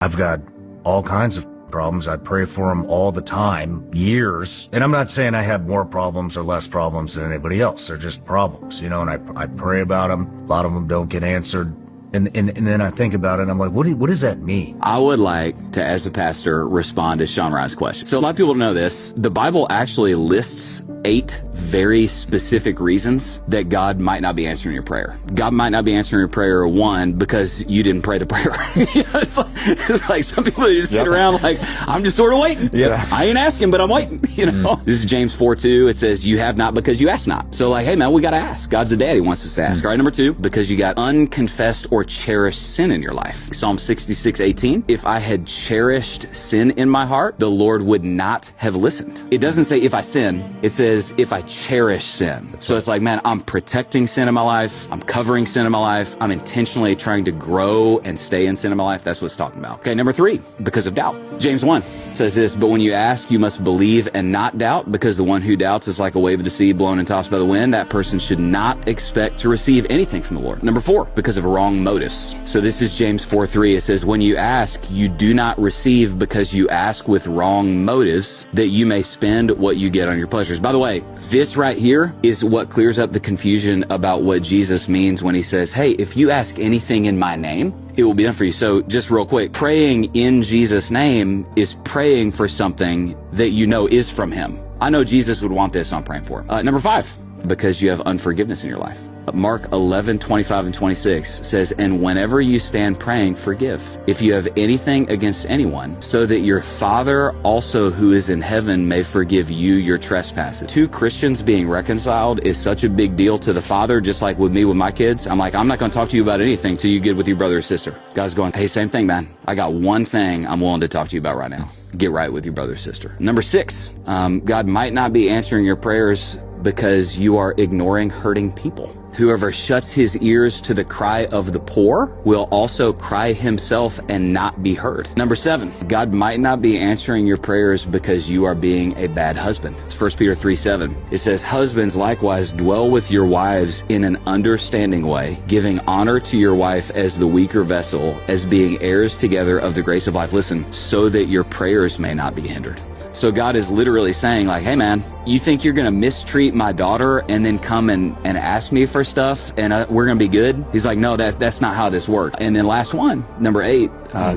I've got all kinds of problems. I pray for them all the time, years. And I'm not saying I have more problems or less problems than anybody else. They're just problems, you know, and I pray about them. A lot of them don't get answered. And then I think about it and I'm like, what does that mean? I would like to, as a pastor, respond to Sean Ryan's question. So a lot of people don't know this. The Bible actually lists 8 very specific reasons that God might not be answering your prayer. God might not be answering your prayer, 1, because you didn't pray the prayer. You know, it's like some people just sit around like, I'm just sort of waiting. I ain't asking, but I'm waiting. You know, this is James 4:2. It says, you have not because you ask not. So like, hey man, we got to ask. God's a daddy, wants us to ask. All right, number 2, because you got unconfessed or cherished sin in your life. Psalm 66:18. If I had cherished sin in my heart, the Lord would not have listened. It doesn't say if I sin, it says if I cherish sin. So it's like, man, I'm protecting sin in my life. I'm covering sin in my life. I'm intentionally trying to grow and stay in sin in my life. That's what it's talking about. Okay, number 3, because of doubt. James 1 says this, but when you ask, you must believe and not doubt, because the one who doubts is like a wave of the sea blown and tossed by the wind. That person should not expect to receive anything from the Lord. Number 4, because of wrong motives. So this is James 4:3. It says, when you ask, you do not receive because you ask with wrong motives, that you may spend what you get on your pleasures. By the way, this right here is what clears up the confusion about what Jesus means when he says, hey, if you ask anything in my name, it will be done for you. So just real quick, praying in Jesus' name is praying for something that you know is from him. I know Jesus would want this, so I'm praying for him. Number 5, because you have unforgiveness in your life. Mark 11:25 and 26 says, and whenever you stand praying, forgive if you have anything against anyone, so that your Father also who is in heaven may forgive you your trespasses. 2 Christians being reconciled is such a big deal to the Father, just like with me with my kids. I'm like, I'm not going to talk to you about anything till you get with your brother or sister. God's going, hey, same thing, man. I got one thing I'm willing to talk to you about right now. Get right with your brother or sister. Number 6, God might not be answering your prayers because you are ignoring hurting people. Whoever shuts his ears to the cry of the poor will also cry himself and not be heard. Number 7, God might not be answering your prayers because you are being a bad husband. It's 1 Peter 3:7. It says, husbands likewise dwell with your wives in an understanding way, giving honor to your wife as the weaker vessel, as being heirs together of the grace of life. Listen, so that your prayers may not be hindered. So God is literally saying like, hey man, you think you're going to mistreat my daughter and then come and ask me for stuff and we're going to be good? He's like, no, that's not how this works. And then last one, number 8,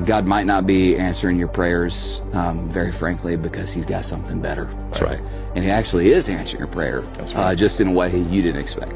God might not be answering your prayers, very frankly, because he's got something better. That's right. And he actually is answering your prayer, just in a way you didn't expect.